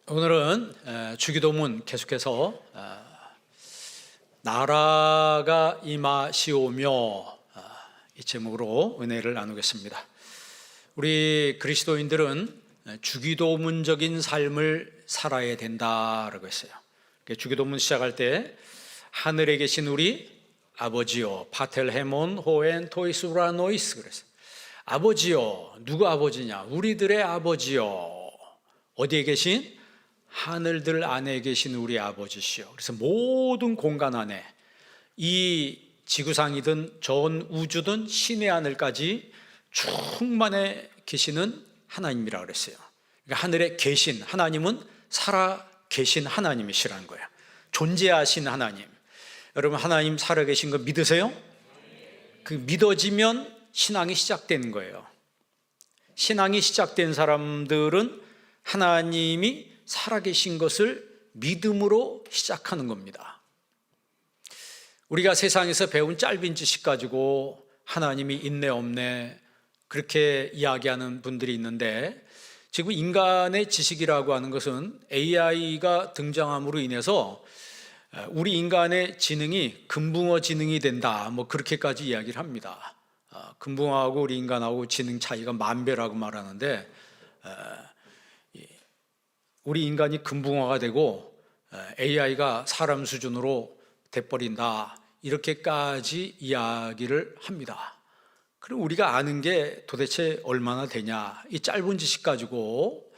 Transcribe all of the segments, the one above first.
오늘은 주기도문 계속해서 나라가 임하시오며 이 제목으로 은혜를 나누겠습니다. 우리 그리스도인들은 주기도문적인 삶을 살아야 된다라고 했어요. 주기도문 시작할 때 하늘에 계신 우리 아버지요 파텔헤몬 호엔 토이스우라노이스 그랬어요. 아버지요, 누구 아버지냐? 우리들의 아버지요. 어디에 계신? 하늘들 안에 계신 우리 아버지시요. 그래서 모든 공간 안에 이 지구상이든 전 우주든 신의 하늘까지 충만해 계시는 하나님이라 그랬어요. 그러니까 하늘에 계신 하나님은 살아 계신 하나님이시라는 거예요. 존재하신 하나님. 여러분 하나님 살아 계신 거 믿으세요? 그 믿어지면 신앙이 시작되는 거예요. 신앙이 시작된 사람들은 하나님이 살아계신 것을 믿음으로 시작하는 겁니다. 우리가 세상에서 배운 짧은 지식 가지고 하나님이 있네 없네 그렇게 이야기하는 분들이 있는데, 지금 인간의 지식이라고 하는 것은 AI가 등장함으로 인해서 우리 인간의 지능이 금붕어 지능이 된다, 뭐 그렇게까지 이야기를 합니다. 금붕어하고 우리 인간하고 지능 차이가 만배라고 말하는데, 우리 인간이 금붕어가 되고 AI가 사람 수준으로 돼버린다, 이렇게까지 이야기를 합니다. 그럼 우리가 아는 게 도대체 얼마나 되냐? 이 짧은 지식 가지고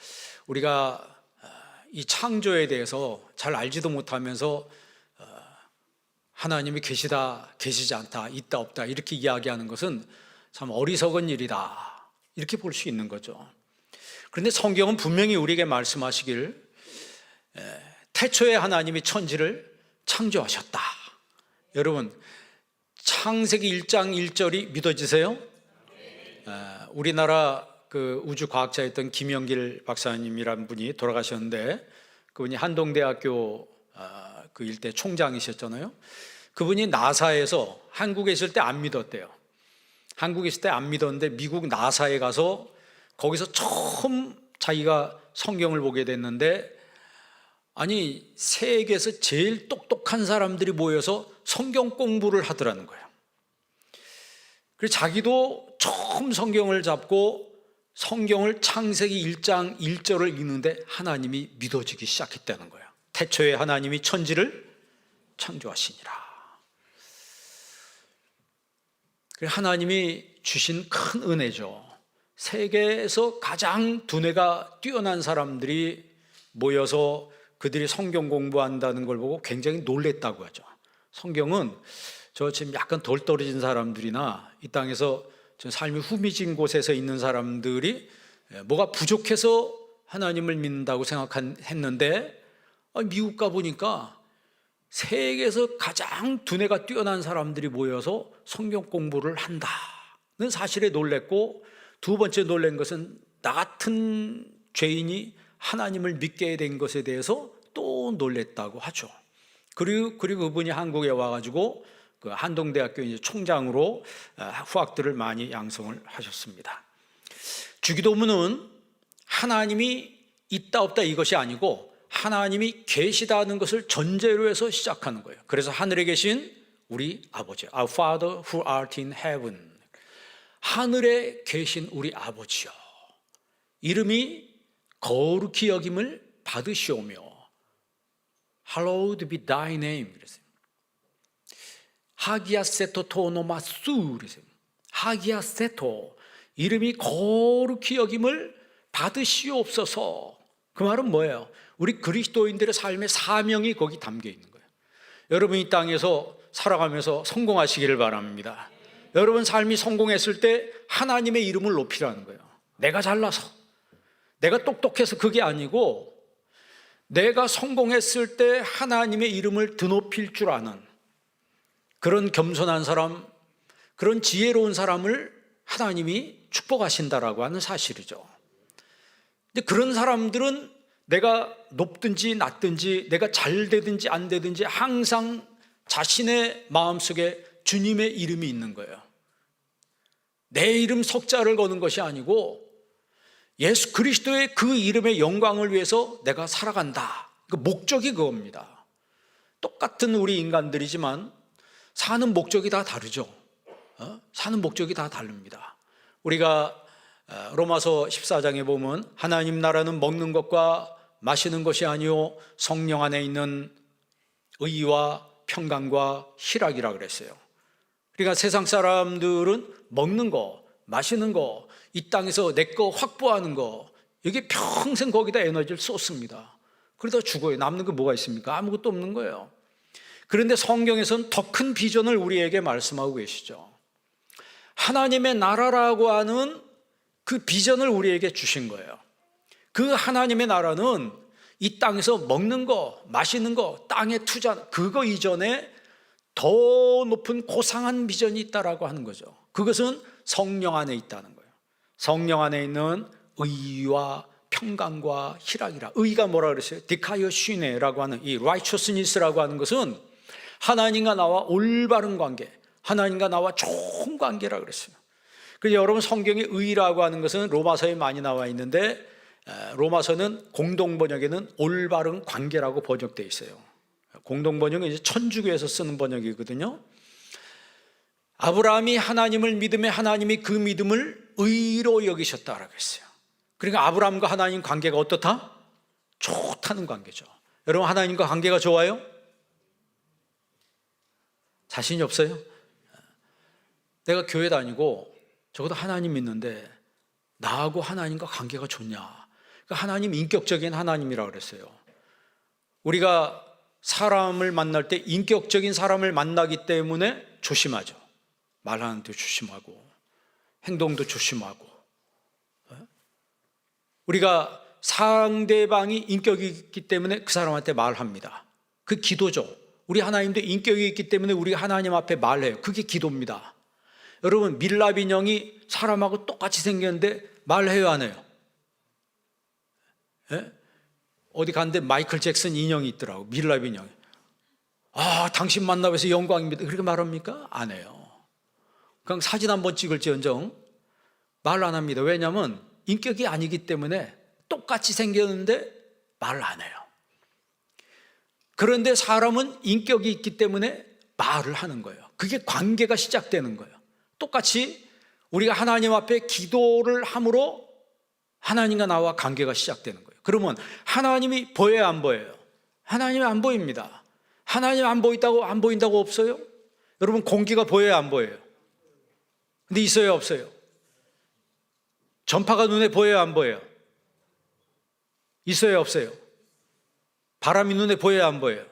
우리가 이 창조에 대해서 잘 알지도 못하면서 하나님이 계시다, 계시지 않다, 있다, 없다 이렇게 이야기하는 것은 참 어리석은 일이다, 이렇게 볼 수 있는 거죠. 그런데 성경은 분명히 우리에게 말씀하시길 태초에 하나님이 천지를 창조하셨다. 여러분 창세기 1장 1절이 믿어지세요? 우리나라 그 우주과학자였던 김영길 박사님이라는 분이 돌아가셨는데, 그분이 한동대학교 그 일대 총장이셨잖아요. 그분이 나사에서 한국에 있을 때 안 믿었대요. 한국에 있을 때 안 믿었는데 미국 나사에 가서 거기서 처음 자기가 성경을 보게 됐는데, 아니 세계에서 제일 똑똑한 사람들이 모여서 성경 공부를 하더라는 거예요. 그래서 자기도 처음 성경을 잡고 성경을 창세기 1장 1절을 읽는데 하나님이 믿어지기 시작했다는 거예요. 태초에 하나님이 천지를 창조하시니라. 하나님이 주신 큰 은혜죠. 세계에서 가장 두뇌가 뛰어난 사람들이 모여서 그들이 성경 공부한다는 걸 보고 굉장히 놀랬다고 하죠. 성경은 저 지금 약간 덜 떨어진 사람들이나 이 땅에서 저 삶이 후미진 곳에서 있는 사람들이 뭐가 부족해서 하나님을 믿는다고 생각했는데, 미국 가보니까 세계에서 가장 두뇌가 뛰어난 사람들이 모여서 성경 공부를 한다는 사실에 놀랬고, 두 번째 놀란 것은 나 같은 죄인이 하나님을 믿게 된 것에 대해서 또 놀랬다고 하죠. 그리고 그분이 한국에 와가지고 그 한동대학교 이제 총장으로 후학들을 많이 양성을 하셨습니다. 주기도문은 하나님이 있다 없다 이것이 아니고 하나님이 계시다는 것을 전제로 해서 시작하는 거예요. 그래서 하늘에 계신 우리 아버지, Our Father who art in heaven, 하늘에 계신 우리 아버지요, 이름이 거룩히 여김을 받으시오며 Hallowed be thy name. 그랬어요. 하기야세토 토노마수. 그랬어요. 하기야세토, 이름이 거룩히 여김을 받으시옵소서. 그 말은 뭐예요? 우리 그리스도인들의 삶의 사명이 거기 담겨 있는 거예요. 여러분 이 땅에서 살아가면서 성공하시기를 바랍니다. 여러분 삶이 성공했을 때 하나님의 이름을 높이라는 거예요. 내가 잘나서, 내가 똑똑해서 그게 아니고, 내가 성공했을 때 하나님의 이름을 드높일 줄 아는 그런 겸손한 사람, 그런 지혜로운 사람을 하나님이 축복하신다라고 하는 사실이죠. 근데 그런 사람들은 내가 높든지 낮든지, 내가 잘 되든지 안 되든지 항상 자신의 마음속에 주님의 이름이 있는 거예요. 내 이름 석자를 거는 것이 아니고 예수 그리스도의 그 이름의 영광을 위해서 내가 살아간다. 그 목적이 그겁니다. 똑같은 우리 인간들이지만 사는 목적이 다 다르죠. 사는 목적이 다 다릅니다. 우리가 로마서 14장에 보면 하나님 나라는 먹는 것과 마시는 것이 아니요 성령 안에 있는 의와 평강과 희락이라 그랬어요. 그러니까 세상 사람들은 먹는 거, 마시는 거, 이 땅에서 내 거 확보하는 거, 이게 평생 거기다 에너지를 쏟습니다. 그러다 죽어요. 남는 게 뭐가 있습니까? 아무것도 없는 거예요. 그런데 성경에서는 더 큰 비전을 우리에게 말씀하고 계시죠. 하나님의 나라라고 하는 그 비전을 우리에게 주신 거예요. 그 하나님의 나라는 이 땅에서 먹는 거, 마시는 거, 땅에 투자, 그거 이전에 더 높은 고상한 비전이 있다라고 하는 거죠. 그것은 성령 안에 있다는 거예요. 성령 안에 있는 의와 평강과 희락이라. 의가 뭐라 그랬어요? 디카이어 쉬네라고 하는 이 righteousness라고 하는 것은 하나님과 나와 올바른 관계, 하나님과 나와 좋은 관계라 그랬어요. 그래서 여러분 성경의 의라고 하는 것은 로마서에 많이 나와 있는데 로마서는 공동 번역에는 올바른 관계라고 번역되어 있어요. 공동 번역은 이제 천주교에서 쓰는 번역이거든요. 아브라함이 하나님을 믿음에 하나님이 그 믿음을 의로 여기셨다라고 했어요. 그러니까 아브라함과 하나님 관계가 어떻다? 좋다는 관계죠. 여러분 하나님과 관계가 좋아요? 자신이 없어요? 내가 교회 다니고 적어도 하나님 믿는데 나하고 하나님과 관계가 좋냐? 그러니까 하나님 인격적인 하나님이라고 그랬어요. 우리가 사람을 만날 때 인격적인 사람을 만나기 때문에 조심하죠. 말하는 데 조심하고 행동도 조심하고. 우리가 상대방이 인격이 있기 때문에 그 사람한테 말합니다. 그 기도죠. 우리 하나님도 인격이 있기 때문에 우리가 하나님 앞에 말해요. 그게 기도입니다. 여러분 밀랍 인형이 사람하고 똑같이 생겼는데 말해요 안 해요? 예? 어디 갔는데 마이클 잭슨 인형이 있더라고. 밀랍 인형이. 아 당신 만나뵈서 영광입니다. 그렇게 말합니까? 안 해요. 그냥 사진 한번 찍을지언정 말 안 합니다. 왜냐하면 인격이 아니기 때문에 똑같이 생겼는데 말 안 해요. 그런데 사람은 인격이 있기 때문에 말을 하는 거예요. 그게 관계가 시작되는 거예요. 똑같이 우리가 하나님 앞에 기도를 함으로 하나님과 나와 관계가 시작되는 거예요. 그러면 하나님이 보여요 안 보여요? 하나님이 안 보입니다. 하나님 안 보인다고 없어요? 여러분 공기가 보여요 안 보여요? 근데 있어요 없어요? 전파가 눈에 보여요 안 보여요? 있어요 없어요? 바람이 눈에 보여요 안 보여요?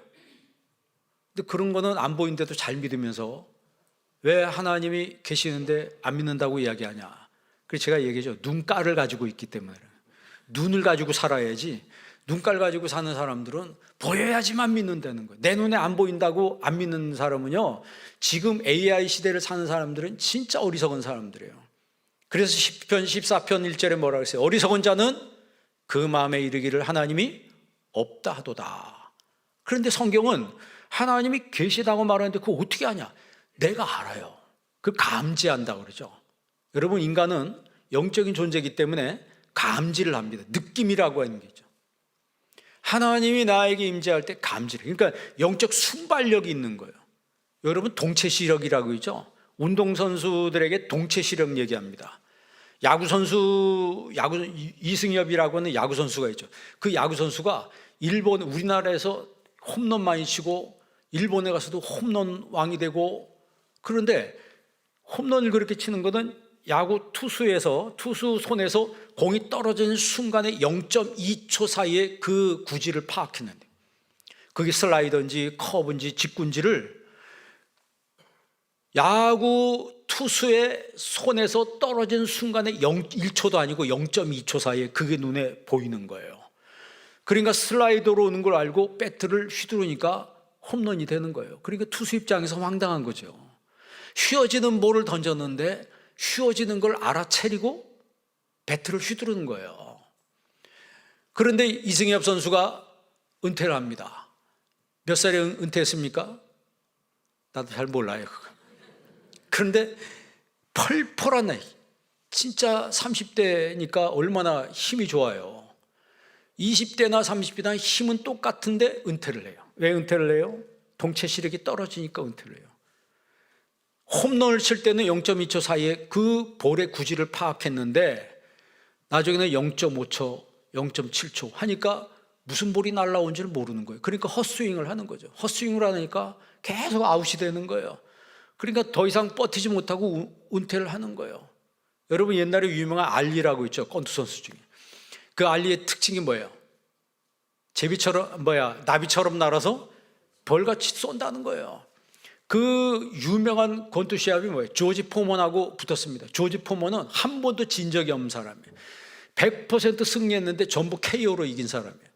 근데 그런 거는 안 보이는데도 잘 믿으면서 왜 하나님이 계시는데 안 믿는다고 이야기하냐? 그래서 제가 얘기하죠. 눈깔을 가지고 있기 때문에. 눈을 가지고 살아야지. 눈깔 가지고 사는 사람들은 보여야지만 믿는다는 거예요. 내 눈에 안 보인다고 안 믿는 사람은요, 지금 AI 시대를 사는 사람들은 진짜 어리석은 사람들이에요. 그래서 10편 14편 1절에 뭐라고 했어요? 어리석은 자는 그 마음에 이르기를 하나님이 없다 하도다. 그런데 성경은 하나님이 계시다고 말하는데 그거 어떻게 아냐? 내가 알아요. 그걸 감지한다고 그러죠. 여러분 인간은 영적인 존재이기 때문에 감지를 합니다. 느낌이라고 하는 게 있죠. 하나님이 나에게 임재할 때 감지를. 그러니까 영적 순발력이 있는 거예요. 여러분 동체시력이라고 있죠. 운동선수들에게 동체시력 얘기합니다. 야구선수 이승엽이라고 하는 야구선수가 있죠. 그 야구선수가 우리나라에서 홈런 많이 치고 일본에 가서도 홈런 왕이 되고, 그런데 홈런을 그렇게 치는 것은 야구 투수 손에서 공이 떨어지는 순간에 0.2초 사이에 그 구질을 파악했는데, 그게 슬라이더인지 커브인지 직구인지를 야구 투수의 손에서 떨어진 순간에 1초도 아니고 0.2초 사이에 그게 눈에 보이는 거예요. 그러니까 슬라이더로 오는 걸 알고 배트를 휘두르니까 홈런이 되는 거예요. 그러니까 투수 입장에서 황당한 거죠. 휘어지는 볼을 던졌는데 휘어지는 걸 알아채리고 배트를 휘두르는 거예요. 그런데 이승엽 선수가 은퇴를 합니다. 몇 살에 은퇴했습니까? 나도 잘 몰라요. 그런데 펄펄한 나이, 진짜 30대니까 얼마나 힘이 좋아요. 20대나 30대나 힘은 똑같은데 은퇴를 해요. 왜 은퇴를 해요? 동체 시력이 떨어지니까 은퇴를 해요. 홈런을 칠 때는 0.2초 사이에 그 볼의 구질을 파악했는데 나중에는 0.5초, 0.7초 하니까 무슨 볼이 날라온지를 모르는 거예요. 그러니까 헛스윙을 하는 거죠. 헛스윙을 하니까 계속 아웃이 되는 거예요. 그러니까 더 이상 버티지 못하고 은퇴를 하는 거예요. 여러분 옛날에 유명한 알리라고 있죠. 권투 선수 중에. 그 알리의 특징이 뭐예요? 나비처럼 날아서 벌같이 쏜다는 거예요. 그 유명한 권투 시합이 뭐예요? 조지 포먼하고 붙었습니다. 조지 포먼은 한 번도 진 적이 없는 사람이에요. 100% 승리했는데 전부 KO로 이긴 사람이에요.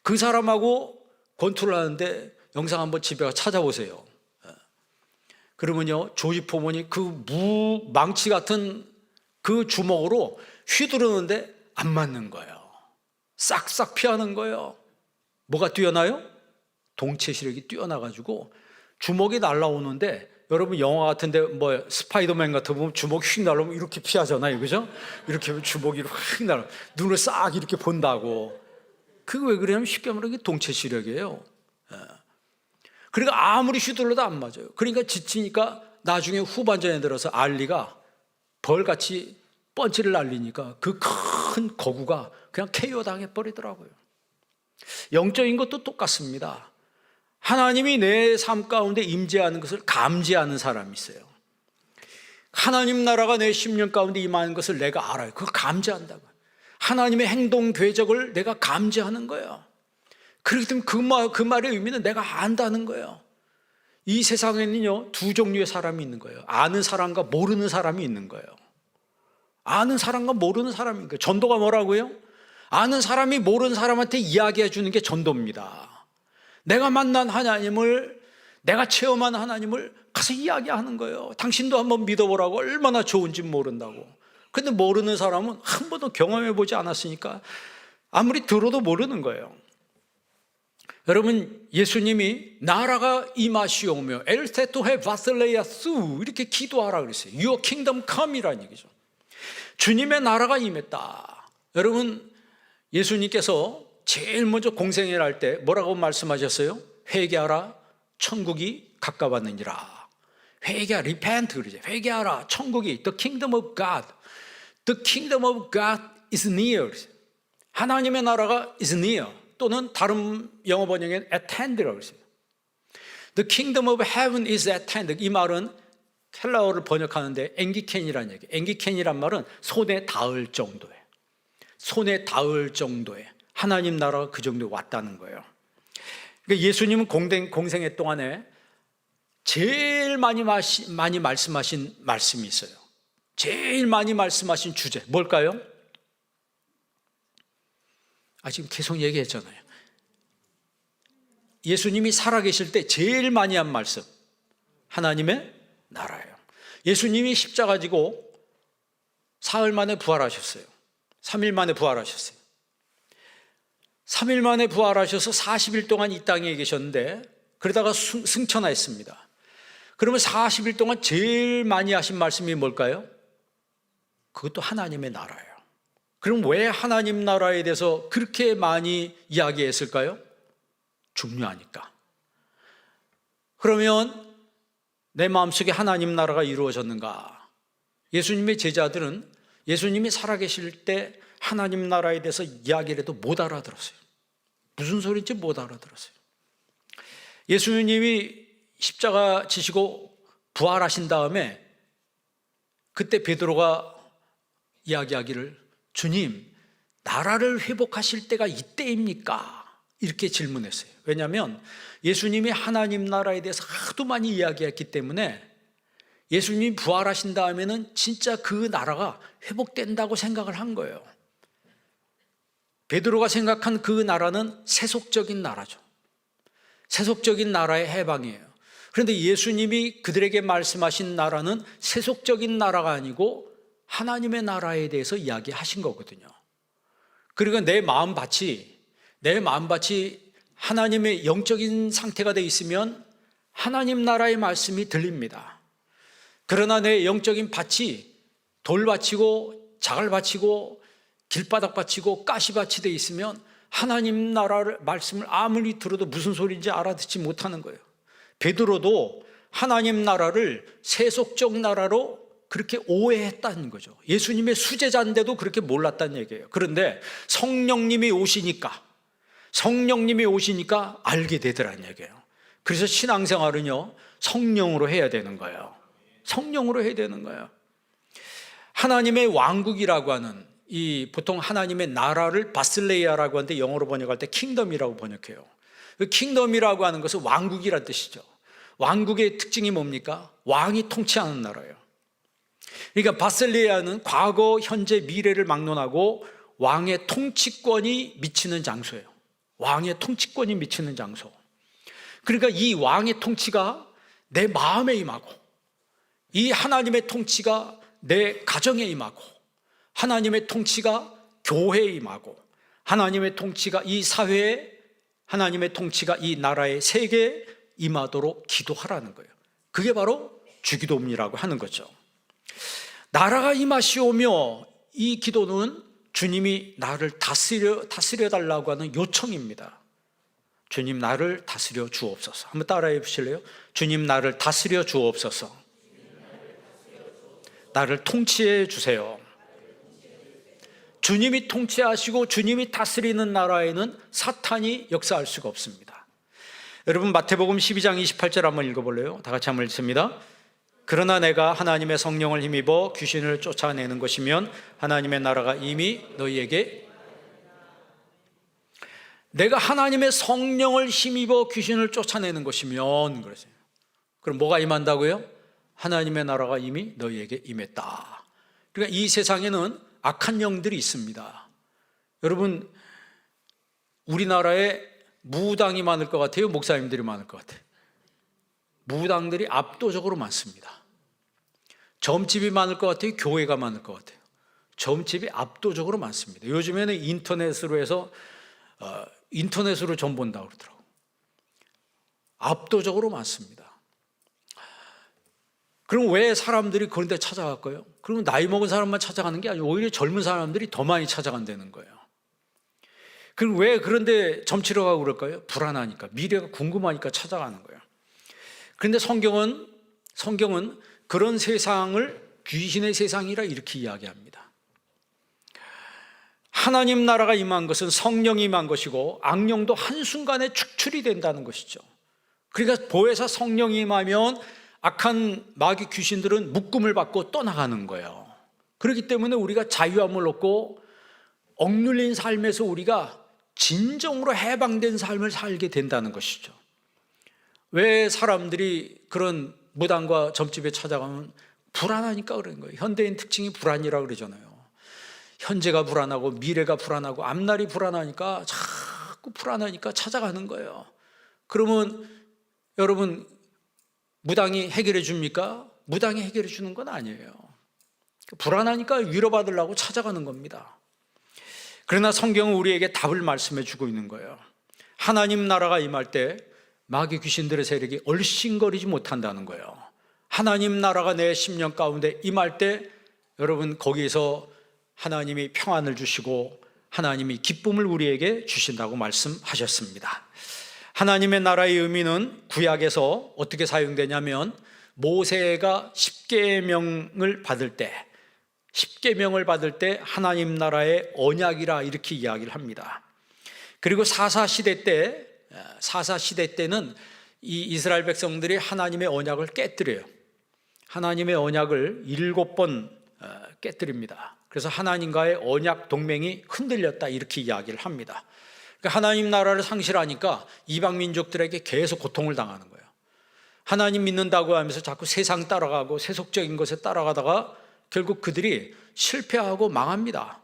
그 사람하고 권투를 하는데 영상 한번 집에 가서 찾아보세요. 그러면요, 조지 포먼이 그 망치 같은 그 주먹으로 휘두르는데 안 맞는 거예요. 싹싹 피하는 거예요. 뭐가 뛰어나요? 동체 시력이 뛰어나가지고 주먹이 날라오는데, 여러분 영화 같은데 스파이더맨 같은 거 보면 주먹 휙 날라오면 이렇게 피하잖아요, 그죠? 이렇게 하면 주먹이 휙 날아, 눈을 싹 이렇게 본다고. 그게 왜 그러냐면 쉽게 말하면 동체 시력이에요. 그러니까 아무리 휘둘러도 안 맞아요. 그러니까 지치니까 나중에 후반전에 들어서 알리가 벌같이 펀치를 날리니까 그 큰 거구가 그냥 KO 당해버리더라고요. 영적인 것도 똑같습니다. 하나님이 내 삶 가운데 임재하는 것을 감지하는 사람이 있어요. 하나님 나라가 내 심령 가운데 임하는 것을 내가 알아요. 그걸 감지한다고요. 하나님의 행동 궤적을 내가 감지하는 거예요. 그렇기 때문에 그 말의 의미는 내가 안다는 거예요. 이 세상에는요, 두 종류의 사람이 있는 거예요. 아는 사람과 모르는 사람이 있는 거예요. 아는 사람과 모르는 사람인 거예요. 전도가 뭐라고요? 아는 사람이 모르는 사람한테 이야기해 주는 게 전도입니다. 내가 만난 하나님을, 내가 체험한 하나님을 가서 이야기하는 거예요. 당신도 한번 믿어보라고. 얼마나 좋은지 모른다고. 근데 모르는 사람은 한 번도 경험해 보지 않았으니까 아무리 들어도 모르는 거예요. 여러분, 예수님이 나라가 임하시오며 엘테토헤 바슬레야수 이렇게 기도하라 그랬어요. Your kingdom come이라는 얘기죠. 주님의 나라가 임했다. 여러분, 예수님께서 제일 먼저 공생애를 할 때 뭐라고 말씀하셨어요? 회개하라, 천국이 가까웠느니라. 회개하라, repent 그러죠. 회개하라, 천국이, the kingdom of God, the kingdom of God is near. 하나님의 나라가 is near, 또는 다른 영어 번역에는 at hand라고 했어요. The kingdom of heaven is at hand. 이 말은 헬라어를 번역하는데 앵기켄이라는 얘기예요. 앵기켄이란 말은 손에 닿을 정도예요. 손에 닿을 정도에 하나님 나라가 그 정도에 왔다는 거예요. 그러니까 예수님은 공생애 동안에 제일 많이 말씀하신 말씀이 있어요. 제일 많이 말씀하신 주제 뭘까요? 지금 계속 얘기했잖아요. 예수님이 살아계실 때 제일 많이 한 말씀, 하나님의 나라예요. 예수님이 십자가 지고 사흘 만에 부활하셨어요. 3일 만에 부활하셨어요. 3일 만에 부활하셔서 40일 동안 이 땅에 계셨는데, 그러다가 승천하였습니다. 그러면 40일 동안 제일 많이 하신 말씀이 뭘까요? 그것도 하나님의 나라예요. 그럼 왜 하나님 나라에 대해서 그렇게 많이 이야기했을까요? 중요하니까. 그러면 내 마음속에 하나님 나라가 이루어졌는가? 예수님의 제자들은 예수님이 살아계실 때 하나님 나라에 대해서 이야기를 해도 못 알아들었어요. 무슨 소리인지 못 알아들었어요. 예수님이 십자가 지시고 부활하신 다음에 그때 베드로가 이야기하기를, 주님, 나라를 회복하실 때가 이때입니까? 이렇게 질문했어요. 왜냐하면 예수님이 하나님 나라에 대해서 하도 많이 이야기했기 때문에 예수님이 부활하신 다음에는 진짜 그 나라가 회복된다고 생각을 한 거예요. 베드로가 생각한 그 나라는 세속적인 나라죠. 세속적인 나라의 해방이에요. 그런데 예수님이 그들에게 말씀하신 나라는 세속적인 나라가 아니고 하나님의 나라에 대해서 이야기하신 거거든요. 그러니까 내 마음밭이 하나님의 영적인 상태가 돼 있으면 하나님 나라의 말씀이 들립니다. 그러나 내 영적인 밭이 돌 바치고 자갈 바치고 길바닥 바치고 가시밭이 돼 있으면 하나님 나라를 말씀을 아무리 들어도 무슨 소리인지 알아듣지 못하는 거예요. 베드로도 하나님 나라를 세속적 나라로 그렇게 오해했다는 거죠. 예수님의 수제자인데도 그렇게 몰랐다는 얘기예요. 그런데 성령님이 오시니까 알게 되더라는 얘기예요. 그래서 신앙생활은요, 성령으로 해야 되는 거예요. 성령으로 해야 되는 거예요. 하나님의 왕국이라고 하는 보통 하나님의 나라를 바슬레이아라고 하는데 영어로 번역할 때 킹덤이라고 번역해요. 그 킹덤이라고 하는 것은 왕국이란 뜻이죠. 왕국의 특징이 뭡니까? 왕이 통치하는 나라예요. 그러니까 바슬레이아는 과거, 현재, 미래를 막론하고 왕의 통치권이 미치는 장소예요. 왕의 통치권이 미치는 장소. 그러니까 이 왕의 통치가 내 마음에 임하고, 이 하나님의 통치가 내 가정에 임하고, 하나님의 통치가 교회에 임하고, 하나님의 통치가 이 사회에, 하나님의 통치가 이 나라의 세계에 임하도록 기도하라는 거예요. 그게 바로 주기도문이라고 하는 거죠. 나라가 임하시오며, 이 기도는 주님이 나를 다스려 달라고 하는 요청입니다. 주님 나를 다스려 주옵소서. 한번 따라해 보실래요? 주님 나를 다스려 주옵소서. 나를 통치해 주세요. 주님이 통치하시고 주님이 다스리는 나라에는 사탄이 역사할 수가 없습니다. 여러분, 마태복음 12장 28절 한번 읽어볼래요? 다 같이 한번 읽습니다. 그러나 내가 하나님의 성령을 힘입어 귀신을 쫓아내는 것이면 하나님의 나라가 이미 너희에게, 내가 하나님의 성령을 힘입어 귀신을 쫓아내는 것이면, 그러세요. 그럼 뭐가 임한다고요? 하나님의 나라가 이미 너희에게 임했다. 그러니까 이 세상에는 악한 영들이 있습니다. 여러분, 우리나라에 무당이 많을 것 같아요? 목사님들이 많을 것 같아요? 무당들이 압도적으로 많습니다. 점집이 많을 것 같아요? 교회가 많을 것 같아요? 점집이 압도적으로 많습니다. 요즘에는 인터넷으로 해서 인터넷으로 점 본다고 그러더라고요. 압도적으로 많습니다. 그럼 왜 사람들이 그런 데 찾아갈까요? 그러면 나이 먹은 사람만 찾아가는 게 아니고 오히려 젊은 사람들이 더 많이 찾아간다는 거예요. 그럼 왜 그런데 점치러 가고 그럴까요? 불안하니까, 미래가 궁금하니까 찾아가는 거예요. 그런데 성경은 그런 세상을 귀신의 세상이라 이렇게 이야기합니다. 하나님 나라가 임한 것은 성령이 임한 것이고 악령도 한순간에 축출이 된다는 것이죠. 그러니까 보혜사 성령이 임하면 악한 마귀 귀신들은 묶음을 받고 떠나가는 거예요. 그렇기 때문에 우리가 자유함을 얻고 억눌린 삶에서 우리가 진정으로 해방된 삶을 살게 된다는 것이죠. 왜 사람들이 그런 무당과 점집에 찾아가면 불안하니까 그런 거예요. 현대인 특징이 불안이라고 그러잖아요. 현재가 불안하고 미래가 불안하고 앞날이 불안하니까 자꾸 불안하니까 찾아가는 거예요. 그러면 여러분, 무당이 해결해 줍니까? 무당이 해결해 주는 건 아니에요. 불안하니까 위로받으려고 찾아가는 겁니다. 그러나 성경은 우리에게 답을 말씀해 주고 있는 거예요. 하나님 나라가 임할 때 마귀 귀신들의 세력이 얼씬거리지 못한다는 거예요. 하나님 나라가 내 심령 가운데 임할 때 여러분, 거기에서 하나님이 평안을 주시고 하나님이 기쁨을 우리에게 주신다고 말씀하셨습니다. 하나님의 나라의 의미는 구약에서 어떻게 사용되냐면, 모세가 십계명을 받을 때 하나님 나라의 언약이라 이렇게 이야기를 합니다. 그리고 사사시대 때는 이 이스라엘 백성들이 하나님의 언약을 깨뜨려요. 하나님의 언약을 7번 깨뜨립니다. 그래서 하나님과의 언약 동맹이 흔들렸다 이렇게 이야기를 합니다. 그러니까 하나님 나라를 상실하니까 이방 민족들에게 계속 고통을 당하는 거예요. 하나님 믿는다고 하면서 자꾸 세상 따라가고 세속적인 것에 따라가다가 결국 그들이 실패하고 망합니다.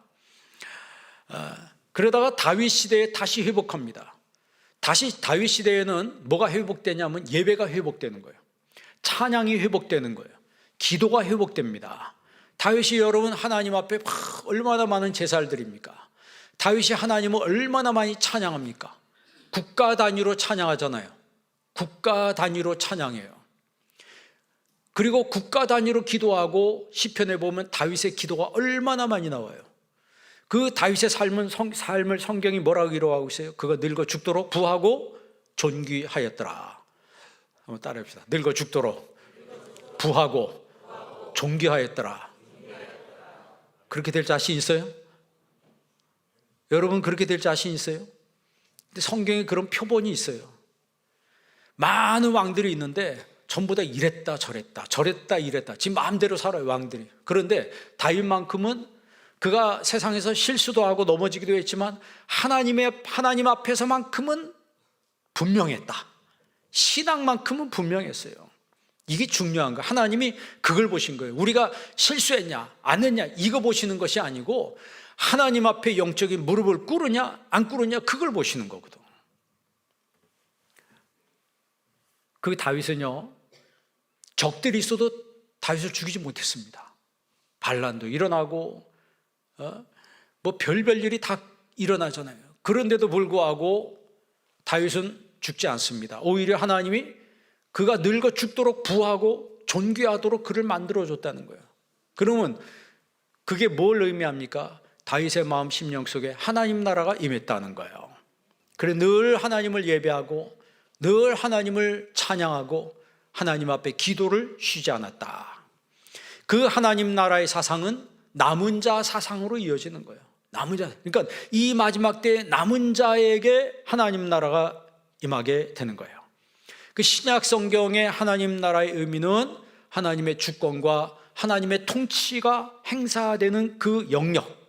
그러다가 다윗 시대에 다시 회복합니다. 다시 다윗 시대에는 뭐가 회복되냐면 예배가 회복되는 거예요. 찬양이 회복되는 거예요. 기도가 회복됩니다. 다윗이 여러분 하나님 앞에 얼마나 많은 제사를 드립니까? 다윗이 하나님을 얼마나 많이 찬양합니까? 국가 단위로 찬양하잖아요. 국가 단위로 찬양해요. 그리고 국가 단위로 기도하고 시편에 보면 다윗의 기도가 얼마나 많이 나와요. 그 다윗의 삶을 성경이 뭐라고 기록하고 있어요? 그가 늙어 죽도록 부하고 존귀하였더라. 한번 따라합시다. 늙어 죽도록 부하고 존귀하였더라. 그렇게 될 자신 있어요? 여러분 그렇게 될 자신 있어요? 근데 성경에 그런 표본이 있어요. 많은 왕들이 있는데 전부 다 이랬다 저랬다 저랬다 이랬다 지금 마음대로 살아요 왕들이. 그런데 다윗만큼은 그가 세상에서 실수도 하고 넘어지기도 했지만 하나님 앞에서만큼은 분명했다. 신앙만큼은 분명했어요. 이게 중요한 거예요. 하나님이 그걸 보신 거예요. 우리가 실수했냐 안 했냐 이거 보시는 것이 아니고 하나님 앞에 영적인 무릎을 꿇으냐 안 꿇으냐 그걸 보시는 거거든. 그 다윗은요 적들이 있어도 다윗을 죽이지 못했습니다. 반란도 일어나고 뭐 별별 일이 다 일어나잖아요. 그런데도 불구하고 다윗은 죽지 않습니다. 오히려 하나님이 그가 늙어 죽도록 부하고 존귀하도록 그를 만들어줬다는 거예요. 그러면 그게 뭘 의미합니까? 다윗의 마음 심령 속에 하나님 나라가 임했다는 거예요. 그래 늘 하나님을 예배하고 늘 하나님을 찬양하고 하나님 앞에 기도를 쉬지 않았다. 그 하나님 나라의 사상은 남은 자 사상으로 이어지는 거예요. 남은 자. 그러니까 이 마지막 때에 남은 자에게 하나님 나라가 임하게 되는 거예요. 그 신약 성경의 하나님 나라의 의미는 하나님의 주권과 하나님의 통치가 행사되는 그 영역.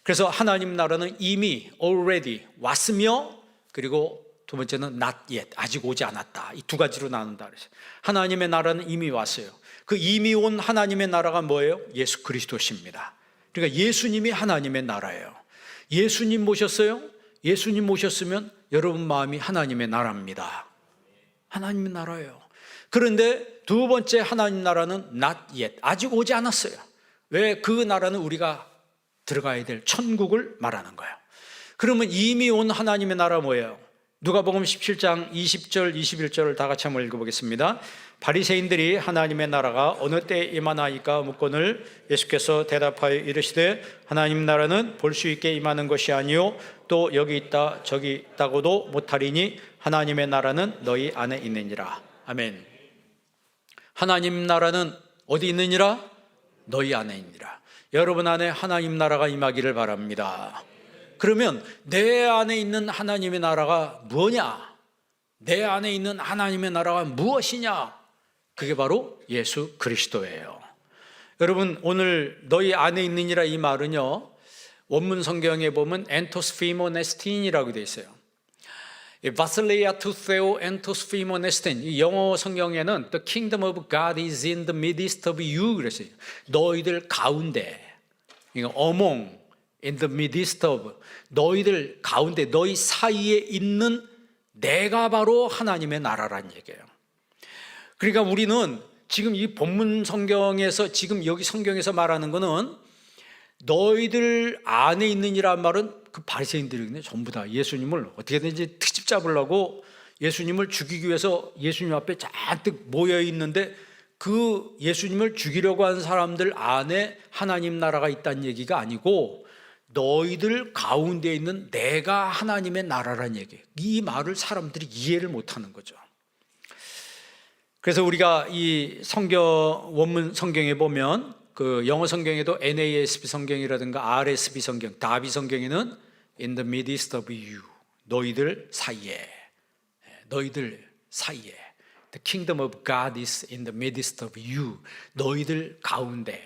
그래서 하나님 나라는 이미 already 왔으며 그리고 두 번째는 not yet 아직 오지 않았다. 이 두 가지로 나눈다 그랬어요. 하나님의 나라는 이미 왔어요. 그 이미 온 하나님의 나라가 뭐예요? 예수 그리스도십니다. 그러니까 예수님이 하나님의 나라예요. 예수님 모셨어요? 예수님 모셨으면 여러분 마음이 하나님의 나라입니다. 하나님의 나라예요. 그런데 두 번째 하나님 나라는 not yet 아직 오지 않았어요. 왜? 그 나라는 우리가 들어가야 될 천국을 말하는 거예요. 그러면 이미 온 하나님의 나라 뭐예요? 누가복음 17장 20절 21절을 다 같이 한번 읽어보겠습니다. 바리새인들이 하나님의 나라가 어느 때에 임하나이까 묻거늘 예수께서 대답하여 이르시되 하나님 나라는 볼 수 있게 임하는 것이 아니요 또 여기 있다 저기 있다고도 못하리니 하나님의 나라는 너희 안에 있느니라. 아멘. 하나님 나라는 어디 있느니라? 너희 안에 있느니라. 여러분 안에 하나님 나라가 임하기를 바랍니다. 그러면 내 안에 있는 하나님의 나라가 뭐냐? 내 안에 있는 하나님의 나라가 무엇이냐? 그게 바로 예수 그리스도예요. 여러분 오늘 너희 안에 있느니라 이 말은요 원문 성경에 보면 엔토스 피모 네스틴이라고 되어 있어요. 바슬레이아 투세오 엔토스 피모 네스틴. 이 영어 성경에는 The kingdom of God is in the midst of you 그랬어요. 너희들 가운데, among, in the midst of, 너희들 가운데 너희 사이에 있는 내가 바로 하나님의 나라란 얘기예요. 그러니까 우리는 지금 이 본문 성경에서 지금 여기 성경에서 말하는 거는 너희들 안에 있느니란 말은 그 바리새인들이거든요. 전부 다 예수님을 어떻게든지 트집 잡으려고 예수님을 죽이기 위해서 예수님 앞에 잔뜩 모여 있는데 그 예수님을 죽이려고 하는 사람들 안에 하나님 나라가 있다는 얘기가 아니고 너희들 가운데 있는 내가 하나님의 나라란 얘기예요. 이 말을 사람들이 이해를 못하는 거죠. 그래서 우리가 이 성경 원문 성경에 보면 그 영어 성경에도 NASB 성경이라든가 RSB 성경, 다비 성경에는 in the midst of you, 너희들 사이에, 너희들 사이에, the kingdom of God is in the midst of you, 너희들 가운데,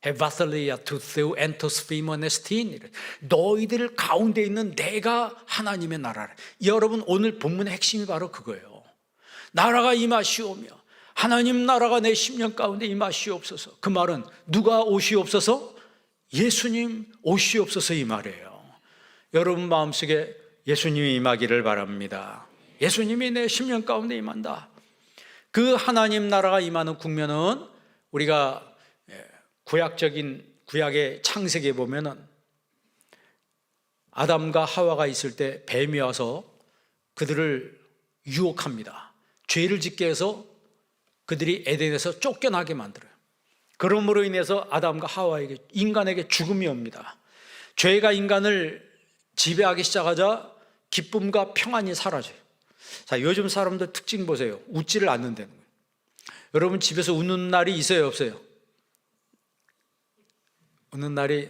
헤바슬리아 투세우 엔토스 피모네스틴, 너희들 가운데 있는 내가 하나님의 나라를. 여러분 오늘 본문의 핵심이 바로 그거예요. 나라가 임하시오며 하나님 나라가 내 심령 가운데 임하시옵소서. 그 말은 누가 오시옵소서? 예수님 오시옵소서 이 말이에요. 여러분 마음속에 예수님이 임하기를 바랍니다. 예수님이 내 심령 가운데 임한다. 그 하나님 나라가 임하는 국면은 우리가 구약의 창세기에 보면은 아담과 하와가 있을 때 뱀이 와서 그들을 유혹합니다. 죄를 짓게 해서 그들이 에덴에서 쫓겨나게 만들어요. 그러므로 인해서 아담과 하와에게, 인간에게 죽음이 옵니다. 죄가 인간을 지배하기 시작하자 기쁨과 평안이 사라져요. 자, 요즘 사람들 특징 보세요. 웃지를 않는다는 거예요. 여러분 집에서 웃는 날이 있어요, 없어요? 웃는 날이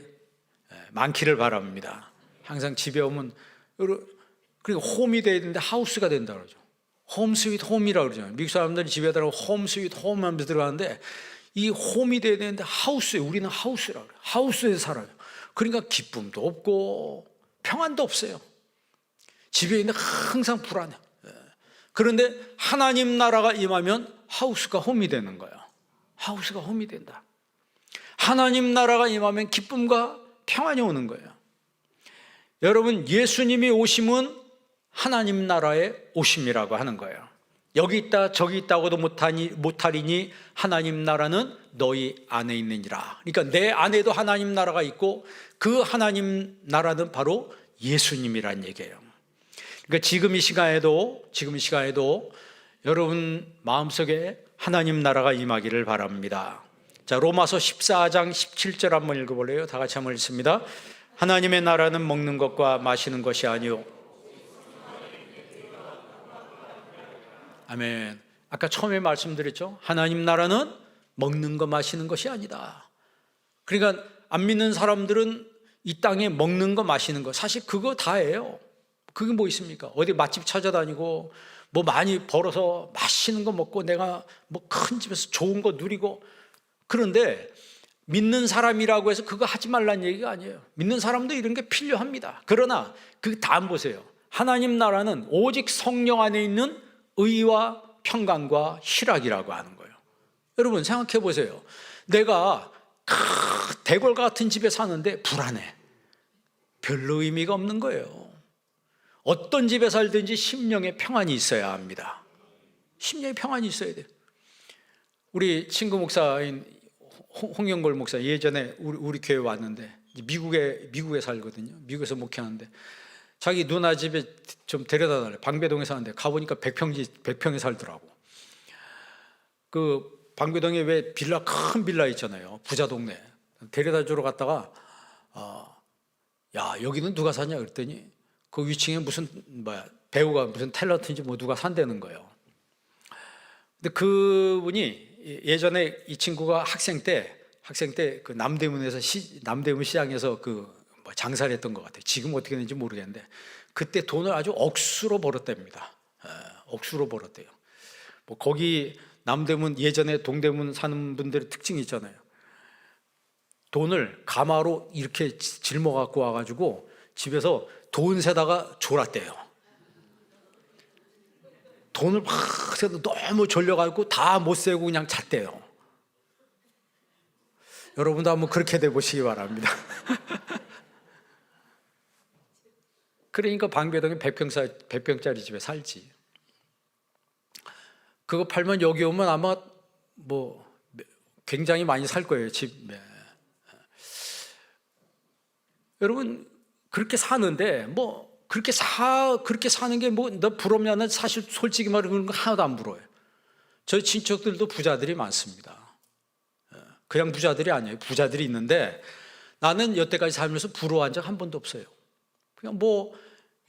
많기를 바랍니다. 항상 집에 오면, 그러니까 홈이 돼야 되는데 하우스가 된다 그러죠. 홈 스윗 홈이라고 그러죠. 미국 사람들이 집에 들어가고 홈 스윗 홈 하면서 들어가는데, 이 홈이 돼야 되는데 하우스에, 우리는 하우스라고 그래요. 하우스에 살아요. 그러니까 기쁨도 없고 평안도 없어요. 집에 있는데 항상 불안해. 그런데 하나님 나라가 임하면 하우스가 홈이 되는 거예요. 하우스가 홈이 된다. 하나님 나라가 임하면 기쁨과 평안이 오는 거예요. 여러분, 예수님이 오심은 하나님 나라의 오심이라고 하는 거예요. 여기 있다 저기 있다고도 못하리니 하나님 나라는 너희 안에 있느니라. 그러니까 내 안에도 하나님 나라가 있고 그 하나님 나라는 바로 예수님이란 얘기예요. 그러니까 지금 이 시간에도 여러분 마음속에 하나님 나라가 임하기를 바랍니다. 자, 로마서 14장 17절 한번 읽어볼래요? 다 같이 한번 읽습니다. 하나님의 나라는 먹는 것과 마시는 것이 아니요. 아멘. 아까 처음에 말씀드렸죠. 하나님 나라는 먹는 것 마시는 것이 아니다. 그러니까 안 믿는 사람들은 이 땅에 먹는 거 마시는 거 사실 그거 다예요. 그게 뭐 있습니까? 어디 맛집 찾아다니고 뭐 많이 벌어서 맛있는 거 먹고 내가 뭐 큰 집에서 좋은 거 누리고. 그런데 믿는 사람이라고 해서 그거 하지 말라는 얘기가 아니에요. 믿는 사람도 이런 게 필요합니다. 그러나 그 다음 보세요. 하나님 나라는 오직 성령 안에 있는 의와 평강과 희락이라고 하는 거예요. 여러분 생각해 보세요. 내가 대궐 같은 집에 사는데 불안해. 별로 의미가 없는 거예요. 어떤 집에 살든지 심령의 평안이 있어야 합니다. 심령의 평안이 있어야 돼요. 우리 친구 목사인 홍영걸 목사 예전에 우리 교회 왔는데 미국에 살거든요. 미국에서 목회하는데 자기 누나 집에 좀 데려다 달래. 방배동에 사는데 가보니까 100평에 살더라고. 그 방배동에 왜 큰 빌라 있잖아요. 부자 동네. 데려다 주러 갔다가 야, 여기는 누가 사냐 그랬더니 그 위층에 무슨 배우가 무슨 탤런트인지 뭐 누가 산다는 거예요. 근데 그분이 예전에 이 친구가 학생 때 그 남대문 시장에서 장사를 했던 것 같아요. 지금 어떻게 되는지 모르겠는데 그때 돈을 아주 억수로 벌었답니다. 억수로 벌었대요. 뭐 거기 남대문, 예전에 동대문 사는 분들의 특징이 있잖아요. 돈을 가마로 이렇게 짊어 갖고 와가지고 집에서 돈 세다가 졸았대요. 돈을 막 세도 너무 졸려가지고 다 못 세고 그냥 잤대요. 여러분도 한번 그렇게 돼 보시기 바랍니다. 그러니까 방배동에 100평짜리 집에 살지. 그거 팔면 여기 오면 아마 뭐 굉장히 많이 살 거예요, 집. 여러분 그렇게 사는데 뭐 그렇게 사는 게 뭐 너 부럽냐? 는 사실 솔직히 말하면 그런 거 하나도 안 부러워요. 저희 친척들도 부자들이 많습니다. 그냥 부자들이 아니에요. 부자들이 있는데 나는 여태까지 살면서 부러워한 적 한 번도 없어요. 그냥 뭐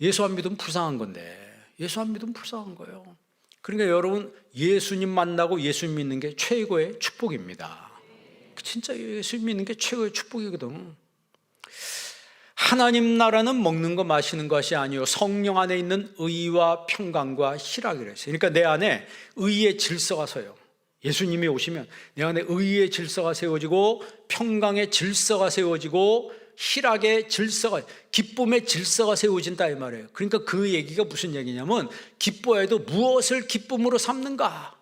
예수 안 믿으면 불쌍한 건데 예수 안 믿으면 불쌍한 거예요. 그러니까 여러분 예수님 만나고 예수님 믿는 게 최고의 축복입니다. 진짜 예수님 믿는 게 최고의 축복이거든. 하나님 나라는 먹는 거 마시는 것이 아니요 성령 안에 있는 의와 평강과 희락이라 했어요. 그러니까 내 안에 의의 질서가 서요. 예수님이 오시면 내 안에 의의 질서가 세워지고 평강의 질서가 세워지고 희락의 질서가, 기쁨의 질서가 세워진다 이 말이에요. 그러니까 그 얘기가 무슨 얘기냐면 기뻐해도 무엇을 기쁨으로 삼는가.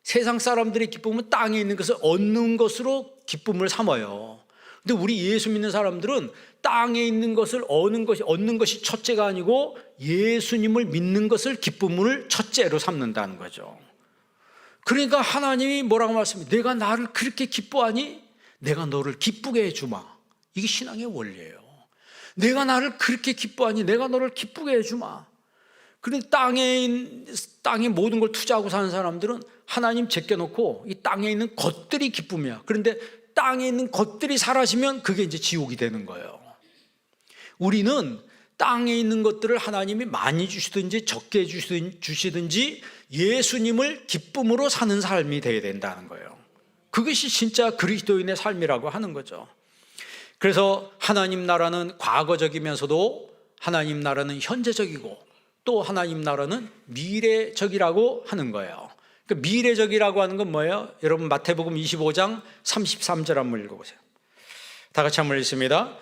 세상 사람들의 기쁨은 땅에 있는 것을 얻는 것으로 기쁨을 삼아요. 근데 우리 예수 믿는 사람들은 땅에 있는 것을 얻는 것이 첫째가 아니고 예수님을 믿는 것을 기쁨을 첫째로 삼는다는 거죠. 그러니까 하나님이 뭐라고 말씀해? 내가 나를 그렇게 기뻐하니 내가 너를 기쁘게 해주마. 이게 신앙의 원리예요. 내가 나를 그렇게 기뻐하니 내가 너를 기쁘게 해주마. 그런데 땅에 모든 걸 투자하고 사는 사람들은 하나님 제껴놓고 이 땅에 있는 것들이 기쁨이야. 그런데 땅에 있는 것들이 사라지면 그게 이제 지옥이 되는 거예요. 우리는 땅에 있는 것들을 하나님이 많이 주시든지 적게 주시든지 예수님을 기쁨으로 사는 삶이 되어야 된다는 거예요. 그것이 진짜 그리스도인의 삶이라고 하는 거죠. 그래서 하나님 나라는 과거적이면서도 하나님 나라는 현재적이고 또 하나님 나라는 미래적이라고 하는 거예요. 그러니까 미래적이라고 하는 건 뭐예요? 여러분 마태복음 25장 33절 한번 읽어보세요. 다 같이 한번 읽습니다.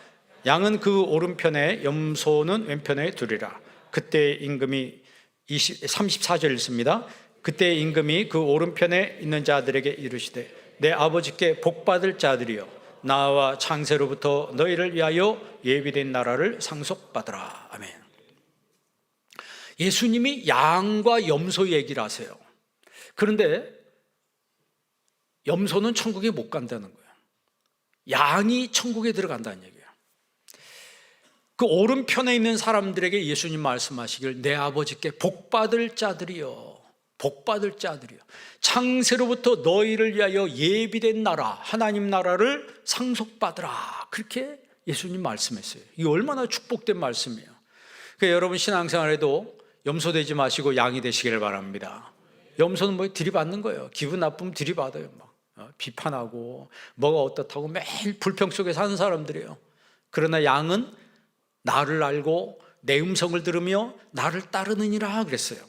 양은 그 오른편에 염소는 왼편에 두리라. 그때 임금이 34절 읽습니다. 그때 임금이 그 오른편에 있는 자들에게 이르시되 내 아버지께 복받을 자들이여 나와 창세로부터 너희를 위하여 예비된 나라를 상속받으라. 아멘. 예수님이 양과 염소 얘기를 하세요. 그런데 염소는 천국에 못 간다는 거예요. 양이 천국에 들어간다는 얘기예요. 그 오른편에 있는 사람들에게 예수님 말씀하시길 내 아버지께 복받을 자들이여 복받을 자들이여 창세로부터 너희를 위하여 예비된 나라 하나님 나라를 상속받으라. 그렇게 예수님 말씀했어요. 이게 얼마나 축복된 말씀이에요. 그러니까 여러분 신앙생활에도 염소 되지 마시고 양이 되시길 바랍니다. 염소는 뭐 들이받는 거예요. 기분 나쁘면 들이받아요. 막 비판하고 뭐가 어떻다고 매일 불평 속에 사는 사람들이에요. 그러나 양은 나를 알고 내 음성을 들으며 나를 따르느니라 그랬어요.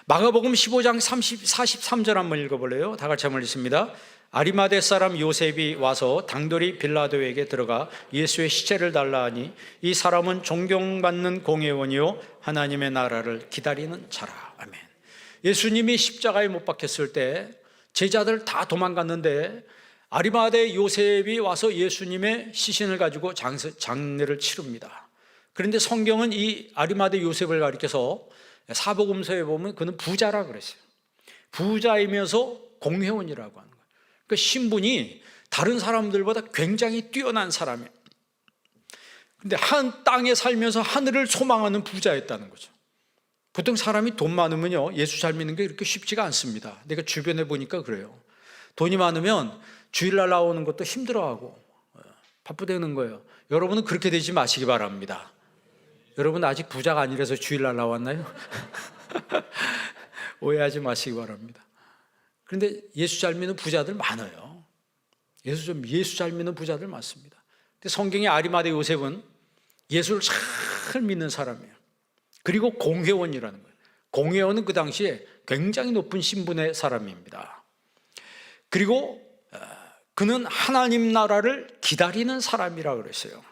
마가복음 15장 43절 한번 읽어볼래요? 다 같이 한번 읽습니다. 아리마대 사람 요셉이 와서 당돌이 빌라도에게 들어가 예수의 시체를 달라 하니 이 사람은 존경받는 공회원이요 하나님의 나라를 기다리는 자라. 아멘. 예수님이 십자가에 못 박혔을 때 제자들 다 도망갔는데 아리마대 요셉이 와서 예수님의 시신을 가지고 장례를 치릅니다. 그런데 성경은 이 아리마대 요셉을 가리켜서 사복음서에 보면 그는 부자라 그랬어요. 부자이면서 공회원이라고 하는 거예요. 그 신분이 다른 사람들보다 굉장히 뛰어난 사람이에요. 근데 한 땅에 살면서 하늘을 소망하는 부자였다는 거죠. 보통 사람이 돈 많으면요 예수 잘 믿는 게 이렇게 쉽지가 않습니다. 내가 주변에 보니까 그래요. 돈이 많으면 주일날 나오는 것도 힘들어하고 바쁘다는 거예요. 여러분은 그렇게 되지 마시기 바랍니다. 여러분 아직 부자가 아니라서 주일날 나왔나요? 오해하지 마시기 바랍니다. 그런데 예수 잘 믿는 부자들 많아요. 예수 잘 믿는 부자들 많습니다. 근데 성경의 아리마대 요셉은 예수를 잘 믿는 사람이에요. 그리고 공회원이라는 거예요. 공회원은 그 당시에 굉장히 높은 신분의 사람입니다. 그리고 그는 하나님 나라를 기다리는 사람이라고 그랬어요.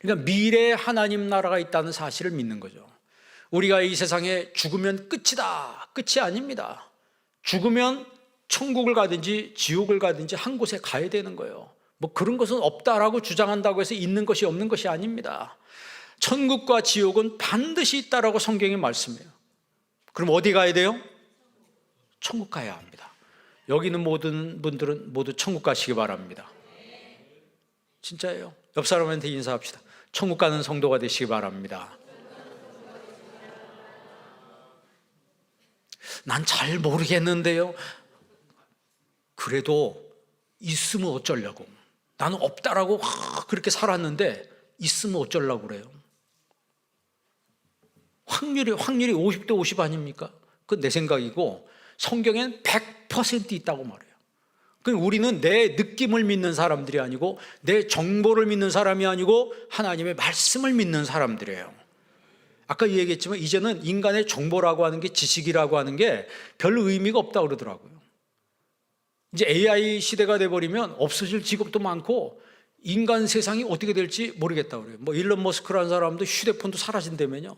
그러니까 미래에 하나님 나라가 있다는 사실을 믿는 거죠. 우리가 이 세상에 죽으면 끝이다. 끝이 아닙니다. 죽으면 천국을 가든지 지옥을 가든지 한 곳에 가야 되는 거예요. 뭐 그런 것은 없다라고 주장한다고 해서 있는 것이 없는 것이 아닙니다. 천국과 지옥은 반드시 있다라고 성경이 말씀해요. 그럼 어디 가야 돼요? 천국 가야 합니다. 여기 있는 모든 분들은 모두 천국 가시기 바랍니다. 진짜예요. 옆 사람한테 인사합시다. 천국 가는 성도가 되시기 바랍니다. 난 잘 모르겠는데요. 그래도 있으면 어쩌려고. 나는 없다라고 그렇게 살았는데 있으면 어쩌려고 그래요. 확률이 50대 50 아닙니까? 그건 내 생각이고 성경엔 100% 있다고 말해요. 그러니까 우리는 내 느낌을 믿는 사람들이 아니고 내 정보를 믿는 사람이 아니고 하나님의 말씀을 믿는 사람들이에요. 아까 얘기했지만 이제는 인간의 정보라고 하는 게 지식이라고 하는 게 별 의미가 없다고 그러더라고요. 이제 AI 시대가 돼버리면 없어질 직업도 많고 인간 세상이 어떻게 될지 모르겠다고 그래요. 뭐 일론 머스크라는 사람도 휴대폰도 사라진다면요.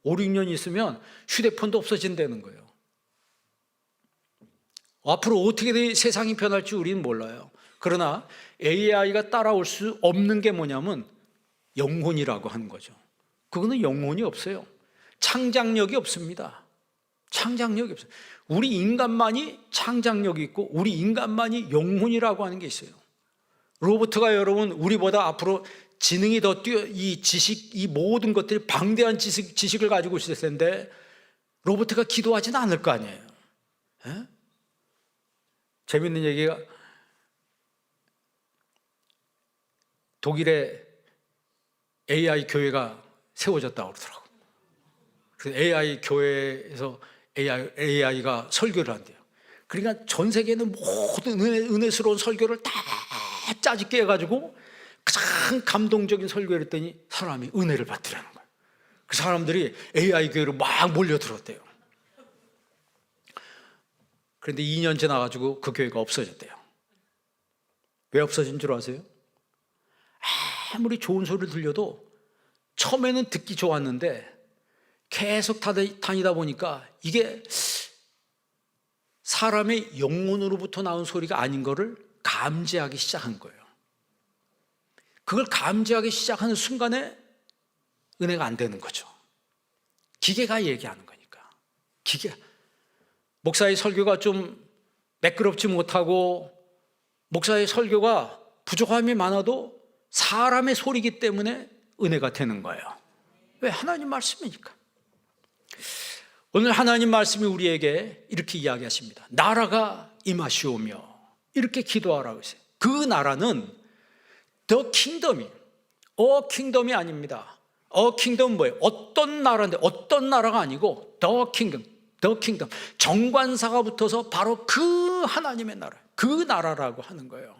5, 6년 있으면 휴대폰도 없어진다는 거예요. 앞으로 어떻게 세상이 변할지 우리는 몰라요. 그러나 AI가 따라올 수 없는 게 뭐냐면 영혼이라고 하는 거죠. 그거는 영혼이 없어요. 창작력이 없습니다. 창작력이 없어요. 우리 인간만이 창작력이 있고 우리 인간만이 영혼이라고 하는 게 있어요. 로봇가 여러분 우리보다 앞으로 지능이 더 이 지식, 이 모든 것들이 방대한 지식을 가지고 있을 텐데 로봇가 기도하지는 않을 거 아니에요. 에? 재밌는 얘기가, 독일에 AI 교회가 세워졌다고 그러더라고요. 그래서 AI 교회에서 AI가 설교를 한대요. 그러니까 전 세계는 모든 은혜스러운 설교를 다 짜집게 해가지고 가장 감동적인 설교를 했더니 사람이 은혜를 받더라는 거예요. 그 사람들이 AI 교회로 막 몰려들었대요. 그런데 2년 지나가지고 그 교회가 없어졌대요. 왜 없어진 줄 아세요? 아무리 좋은 소리를 들려도 처음에는 듣기 좋았는데 계속 다니다 보니까 이게 사람의 영혼으로부터 나온 소리가 아닌 거를 감지하기 시작한 거예요. 그걸 감지하기 시작하는 순간에 은혜가 안 되는 거죠. 기계가 얘기하는 거니까. 목사의 설교가 좀 매끄럽지 못하고 목사의 설교가 부족함이 많아도 사람의 소리이기 때문에 은혜가 되는 거예요. 왜? 하나님 말씀이니까. 오늘 하나님 말씀이 우리에게 이렇게 이야기하십니다. 나라가 임하시오며 이렇게 기도하라고 했어요. 그 나라는 The Kingdom이 킹덤이 아닙니다. 킹덤은 뭐예요? 어떤 나라인데, 어떤 나라가 아니고 The Kingdom, 정관사가 붙어서 바로 그 하나님의 나라, 그 나라라고 하는 거예요.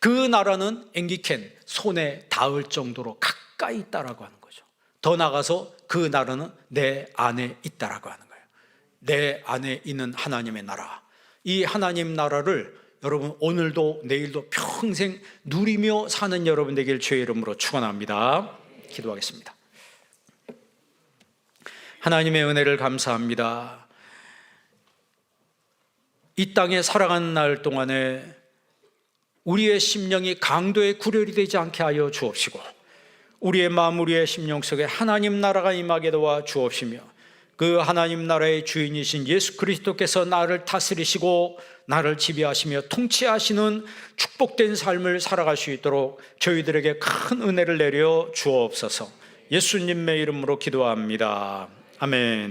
그 나라는 앵기켄, 손에 닿을 정도로 가까이 있다라고 하는 거죠. 더 나가서 그 나라는 내 안에 있다라고 하는 거예요. 내 안에 있는 하나님의 나라. 이 하나님 나라를 여러분 오늘도 내일도 평생 누리며 사는 여러분 되길 주의 이름으로 축원합니다. 기도하겠습니다. 하나님의 은혜를 감사합니다. 이 땅에 살아가는 날 동안에 우리의 심령이 강도의 구렬이 되지 않게 하여 주옵시고 우리의 마음, 우리의 심령 속에 하나님 나라가 임하게 도와 주옵시며 그 하나님 나라의 주인이신 예수 그리스도께서 나를 다스리시고 나를 지배하시며 통치하시는 축복된 삶을 살아갈 수 있도록 저희들에게 큰 은혜를 내려 주옵소서. 예수님의 이름으로 기도합니다. 아멘.